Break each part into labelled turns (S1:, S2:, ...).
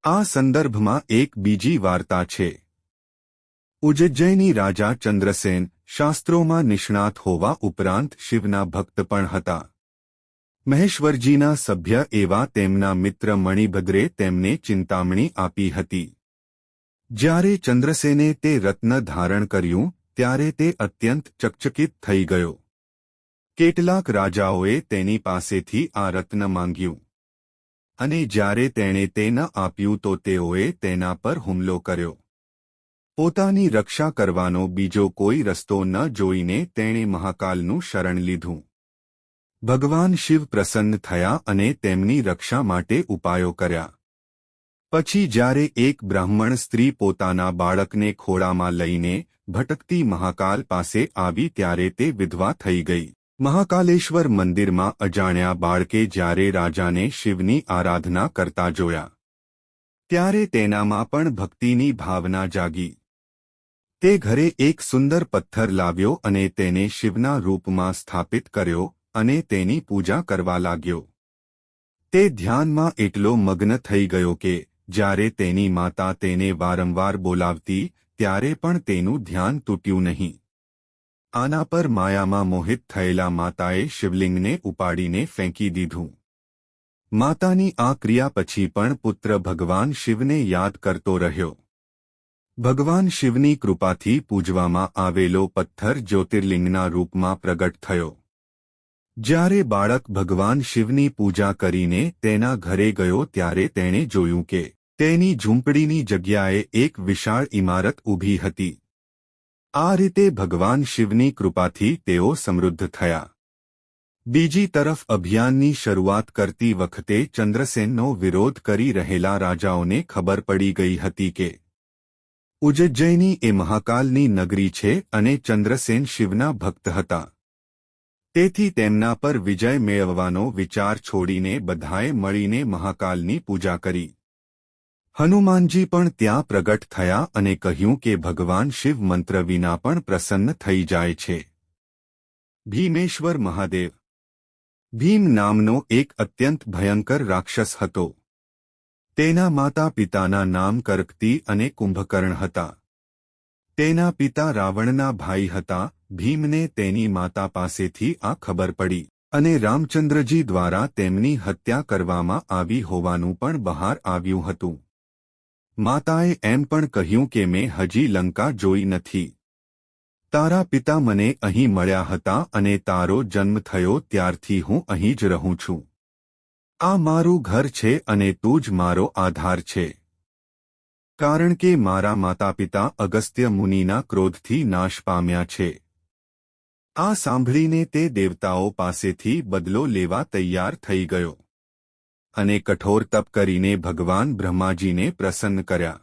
S1: આ સંદર્ભમાં એક બીજી વાર્તા છે. ઉજ્જૈની રાજા ચંદ્રસેન શાસ્ત્રોમાં નિષ્ણાત હોવા ઉપરાંત શિવના ભક્ત પણ હતા. મહેશ્વરજીના સભ્ય એવા તેમના મિત્ર મણિભદ્રે તેમને ચિંતામણી આપી હતી. જ્યારે ચંદ્રસેને તે રત્ન ધારણ કર્યું ત્યારે તે અત્યંત ચકચકિત થઈ ગયો. કેટલાક રાજાઓએ તેની પાસેથી આ રત્ન માંગ્યું, અને જ્યારે તેણે તે ન આપ્યું તો તેઓએ તેના પર હુમલો કર્યો. પોતાની રક્ષા કરવાનો બીજો કોઈ રસ્તો ન જોઈને તેણે મહાકાલનું શરણ લીધું. ભગવાન શિવ પ્રસન્ન થયા અને તેમની રક્ષા માટે ઉપાયો કર્યા. પછી જ્યારે એક બ્રાહ્મણ સ્ત્રી પોતાના બાળકને ખોળામાં લઈને ભટકતી મહાકાલ પાસે આવી ત્યારે તે વિધવા થઈ ગઈ. મહાકાલેશ્વર મંદિરમાં અજાણ્યા બાળકે જ્યારે રાજાને શિવની આરાધના કરતા જોયા ત્યારે તેનામાં પણ ભક્તિની ભાવના જાગી. તે ઘરે એક સુંદર પથ્થર લાવ્યો અને તેને શિવના રૂપમાં સ્થાપિત કર્યો અને તેની પૂજા કરવા લાગ્યો. તે ધ્યાનમાં એટલો મગ્ન થઈ ગયો કે જ્યારે તેની માતા તેને વારંવાર બોલાવતી ત્યારે પણ તેનું ધ્યાન તૂટ્યું નહીં. આના પર માયામાં મોહિત થયેલા માતાએ શિવલિંગને ઉપાડીને ફેંકી દીધું. માતાની આ ક્રિયા પછી પણ પુત્ર ભગવાન શિવને યાદ કરતો રહ્યો. ભગવાન શિવની કૃપાથી પૂજવામાં આવેલો પથ્થર જ્યોતિર્લિંગના રૂપમાં પ્રગટ થયો. જ્યારે બાળક ભગવાન શિવની પૂજા કરીને તેના ઘરે ગયો ત્યારે તેણે જોયું કે તેની ઝૂંપડીની જગ્યાએ એક વિશાળ ઇમારત ઊભી હતી. આ રીતે ભગવાન શિવની કૃપાથી તેઓ સમૃદ્ધ થયા. બીજી તરફ અભિયાનની શરૂઆત કરતી વખતે ચંદ્રસેનનો વિરોધ કરી રહેલા રાજાઓને ખબર પડી ગઈ હતી કે ઉજ્જૈની એ મહાકાલની નગરી છે અને ચંદ્રસેન શિવના ભક્ત હતા. તેથી તેમના પર વિજય મેળવવાનો વિચાર છોડીને બધાએ મળીને મહાકાલની પૂજા કરી. હનુમાનજી પણ ત્યાં પ્રગટ થયા અને કહ્યું કે ભગવાન શિવ મંત્ર વિના પણ પ્રસન્ન થઈ જાય છે. ભીમેશ્વર મહાદેવ. ભીમ નામનો એક અત્યંત ભયંકર રાક્ષસ હતો. તેના માતા પિતાના નામ કરકતી અને કુંભકર્ણ હતા. તેના પિતા રાવણના ભાઈ હતા. ભીમને તેની માતા પાસેથી આ ખબર પડી અને રામચંદ્રજી દ્વારા તેમની હત્યા કરવામાં આવી હોવાનું પણ બહાર આવ્યું હતું. માતાએ એમ પણ કહ્યું કે મેં હજી લંકા જોઈ નથી. તારા પિતા મને અહીં મળ્યા હતા અને તારો જન્મ થયો ત્યારથી હું અહીં જ રહું છું. આ મારું ઘર છે અને તું જ મારો આધાર છે. કારણ કે મારા માતા પિતા અગસ્ત્ય મુનિના ક્રોધથી નાશ પામ્યા છે. આ સાંભળીને તે દેવતાઓ પાસેથી બદલો લેવા તૈયાર થઈ ગયો અને કઠોર તપ કરીને ભગવાન બ્રહ્માજીને પ્રસન્ન કર્યા.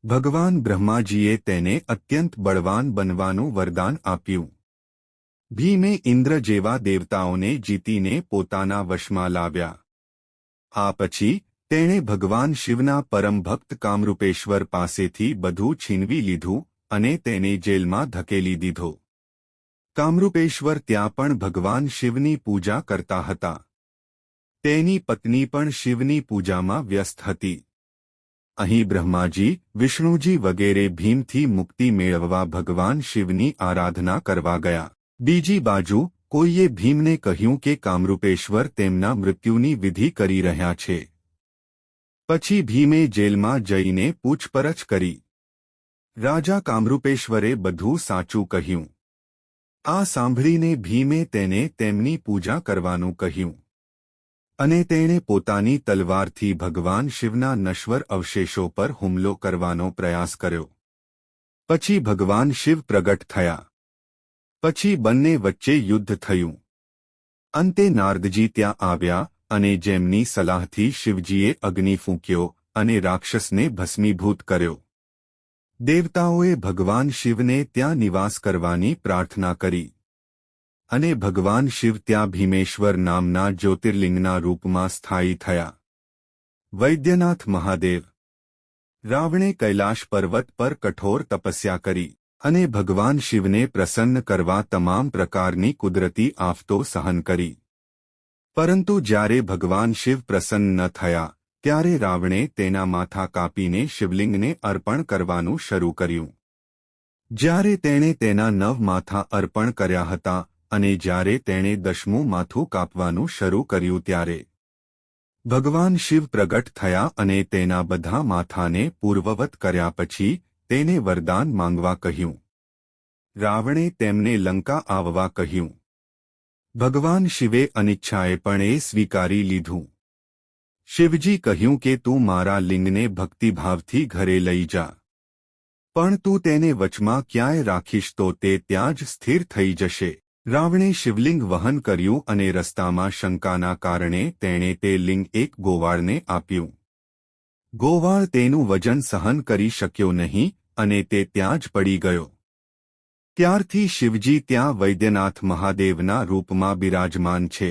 S1: ભગવાન બ્રહ્માજીએ તેને અત્યંત બળવાન બનવાનું વરદાન આપ્યું. ભીમે ઇન્દ્ર જેવા દેવતાઓને જીતીને પોતાના વશમાં લાવ્યા. આ પછી તેણે ભગવાન શિવના પરમ ભક્ત કામરૂપેશ્વર પાસેથી બધું છીનવી લીધું અને તેને જેલમાં ધકેલી દીધો. કામરૂપેશ્વર ત્યાં પણ ભગવાન શિવની પૂજા કરતા હતા. તેની પત્ની પણ શિવની પૂજામાં વ્યસ્ત હતી. અહીં બ્રહ્માજી, વિષ્ણુજી વગેરે ભીમથી મુક્તિ મેળવવા ભગવાન શિવની આરાધના કરવા ગયા. બીજી બાજુ કોઈએ ભીમને કહ્યું કે કામરૂપેશ્વર તેમના મૃત્યુની વિધિ કરી રહ્યા છે. પછી ભીમે જેલમાં જઈને પૂછપરછ કરી. રાજા કામરૂપેશ્વરે બધું સાચું કહ્યું. આ સાંભળીને ભીમે તેને તેમની પૂજા કરવાનું કહ્યું અને તેણે પોતાની તલવારથી ભગવાન શિવના નશ્વર અવશેષો પર હુમલો કરવાનો પ્રયાસ કર્યો. પછી ભગવાન શિવ પ્રગટ થયા. પછી બંને વચ્ચે યુદ્ધ થયું. અંતે નારદજી ત્યાં આવ્યા અને જેમની સલાહથી શિવજીએ અગ્નિ ફૂંક્યો અને રાક્ષસને ભસ્મીભૂત કર્યો. દેવતાઓએ ભગવાન શિવને ત્યાં નિવાસ કરવાની પ્રાર્થના કરી અને ભગવાન શિવ ત્યાં ભીમેશ્વર નામના જ્યોતિર્લિંગના રૂપમાં સ્થાયી થયા. વૈદ્યનાથ મહાદેવ. રાવણે કૈલાશ પર્વત પર કઠોર તપસ્યા કરી અને ભગવાન શિવને પ્રસન્ન કરવા તમામ પ્રકારની કુદરતી આફતો સહન કરી. પરંતુ જ્યારે ભગવાન શિવ પ્રસન્ન ન થયા ત્યારે રાવણે તેના માથા કાપીને શિવલિંગને અર્પણ કરવાનું શરૂ કર્યું. જ્યારે તેણે તેના 9 માથા અર્પણ કર્યા હતા અને જ્યારે તેણે 10મું માથું કાપવાનું શરૂ કર્યું ત્યારે ભગવાન શિવ પ્રગટ થયા અને તેના બધા માથાને પૂર્વવત કર્યા પછી તેને વરદાન માંગવા કહ્યું. રાવણે તેમને લંકા આવવા કહ્યું. ભગવાન શિવે અનિચ્છાએ પણ એ સ્વીકારી લીધું. શિવજી કહ્યું કે તું મારા લિંગને ભક્તિભાવથી ઘરે લઈ જા, પણ તું તેને વચમાં ક્યાંય રાખીશ તો તે ત્યાં જ સ્થિર થઈ જશે. રાવણે શિવલિંગ વહન કર્યું અને રસ્તામાં શંકાના કારણે તેણે તે લિંગ એક ગોવાળને આપ્યું. ગોવાળ તેનું વજન સહન કરી શક્યો નહીં અને તે ત્યાં જ પડી ગયો. ત્યારથી શિવજી ત્યાં વૈદ્યનાથ મહાદેવના રૂપમાં બિરાજમાન છે.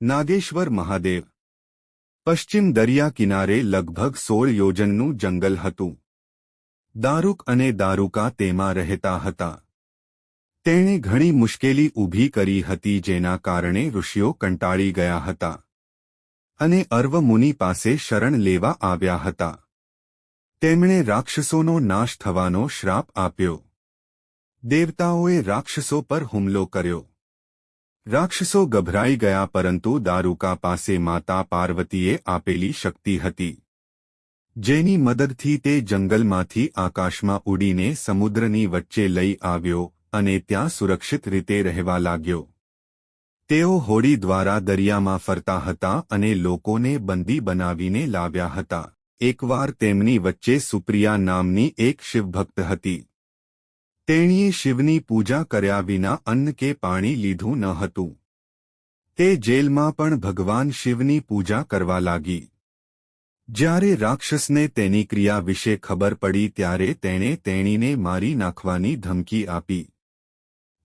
S1: નાગેશ્વર મહાદેવ. પશ્ચિમ દરિયા કિનારે લગભગ 16 યોજનનું જંગલ હતું. દારૂક અને દારૂકા તેમાં રહેતા હતા. તેણે ઘણી મુશ્કેલી ઊભી કરી હતી જેના કારણે ઋષિઓ કંટાળી ગયા હતા અને અર્વ મુનિ પાસે શરણ લેવા આવ્યા હતા. તેમણે રાક્ષસોનો નાશ થવાનો શ્રાપ આપ્યો. દેવતાઓએ રાક્ષસો પર હુમલો કર્યો. રાક્ષસો ગભરાઈ ગયા પરંતુ દારૂકા પાસે માતા પાર્વતીએ આપેલી શક્તિ હતી, જેની મદદથી તે જંગલમાંથી આકાશમાં ઉડીને સમુદ્રની વચ્ચે લઈ આવ્યો અને ત્યાં સુરક્ષિત રીતે રહેવા લાગ્યો. તેઓ હોડી દ્વારા દરિયામાં ફરતા હતા અને લોકોને બંદી બનાવીને લાવ્યા હતા. એકવાર તેમની વચ્ચે સુપ્રિયા નામની એક શિવભક્ત હતી. તેણીએ શિવની પૂજા કર્યા વિના અન્ન કે પાણી લીધું ન હતું. તે જેલમાં પણ ભગવાન શિવની પૂજા કરવા લાગી. જ્યારે રાક્ષસને તેની ક્રિયા વિશે ખબર પડી ત્યારે તેણે તેણીને મારી નાખવાની ધમકી આપી.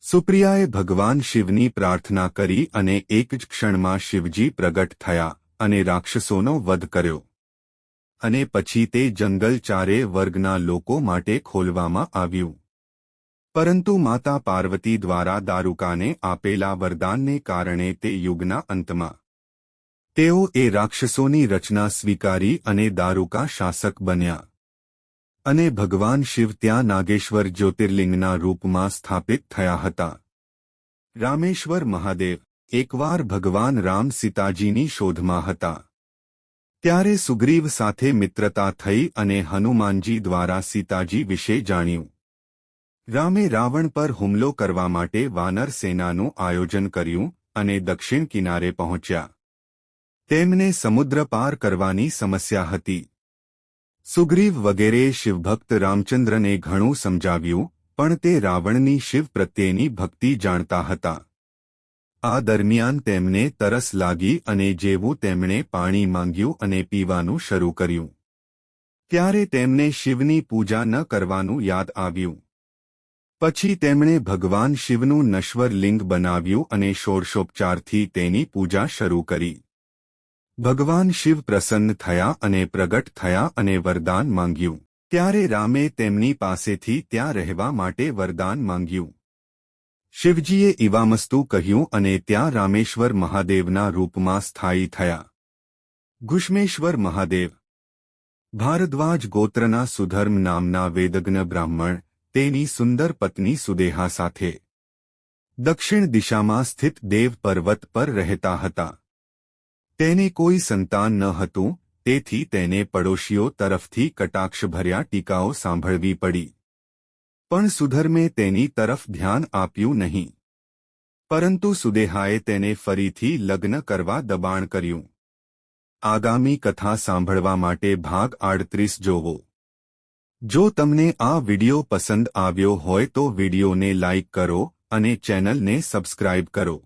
S1: સુપ્રિયાએ ભગવાન શિવની પ્રાર્થના કરી અને એક જ ક્ષણમાં શિવજી પ્રગટ થયા અને રાક્ષસોનો વધ કર્યો. અને પછી તે જંગલ ચારે વર્ગના લોકો માટે ખોલવામાં આવ્યું. પરંતુ માતા પાર્વતી દ્વારા દારૂકાને આપેલા વરદાનને કારણે તે યુગના અંતમાં તેઓ એ રાક્ષસોની રચના સ્વીકારી અને દારૂકા શાસક બન્યા. અને ભગવાન શિવ ત્યાં નાગેશ્વર જ્યોતિર્લિંગના રૂપમાં સ્થાપિત થયા હતા. રામેશ્વર મહાદેવ. એકવાર ભગવાન રામ સીતાજીની શોધમાં હતા. ત્યારે સુગ્રીવ સાથે મિત્રતા થઈ અને હનુમાનજી દ્વારા સીતાજી વિશે જાણ્યું. રામે રાવણ પર હુમલો કરવા માટે વાનર સેનાનું આયોજન કર્યું અને દક્ષિણ કિનારે પહોંચ્યા. તેમને સમુદ્ર પાર કરવાની સમસ્યા હતી. સુગ્રીવ વગેરેએ શિવભક્ત રામચંદ્રને ઘણું સમજાવ્યું પણ તે રાવણની શિવ પ્રત્યેની ભક્તિ જાણતા હતા. આ દરમિયાન તેમને તરસ લાગી અને જેવું તેમણે પાણી માંગ્યું અને પીવાનું શરૂ કર્યું ત્યારે તેમને શિવની પૂજા ન કરવાનું યાદ આવ્યું. પછી તેમણે ભગવાન શિવનું નશ્વર લિંગ બનાવ્યું અને ષોડશોપચારથી તેની પૂજા શરૂ કરી. ભગવાન શિવ પ્રસન્ન થયા અને પ્રગટ થયા અને વરદાન માંગ્યું. ત્યારે રામે તેમની પાસેથી ત્યાં રહેવા માટે વરદાન માંગ્યું. શિવજીએ ઈવામસ્તુ કહ્યું અને ત્યાં રામેશ્વર મહાદેવના રૂપમાં સ્થાયી થયા. ઘુષ્મેશ્વર મહાદેવ. ભારદ્વાજ ગોત્રના સુધર્મ નામના વેદજ્ઞ બ્રાહ્મણ તેની સુંદર પત્ની સુદેહા સાથે દક્ષિણ દિશામાં સ્થિત દેવ પર્વત પર રહેતા હતા. તેને કોઈ સંતાન ન હતું, તેથી તેને પડોશીઓ તરફથી કટાક્ષભર્યા ટીકાઓ સાંભળવી પડી. પણ સુધર્મે તેની તરફ ધ્યાન આપ્યું નહીં. પરંતુ સુદેહાએ તેને ફરીથી લગ્ન કરવા દબાણ કર્યું. આગામી કથા સાંભળવા માટે ભાગ 38 જોવો. જો તમને આ વિડિયો પસંદ આવ્યો હોય તો વિડિયોને લાઇક કરો અને ચેનલને સબસ્ક્રાઇબ કરો.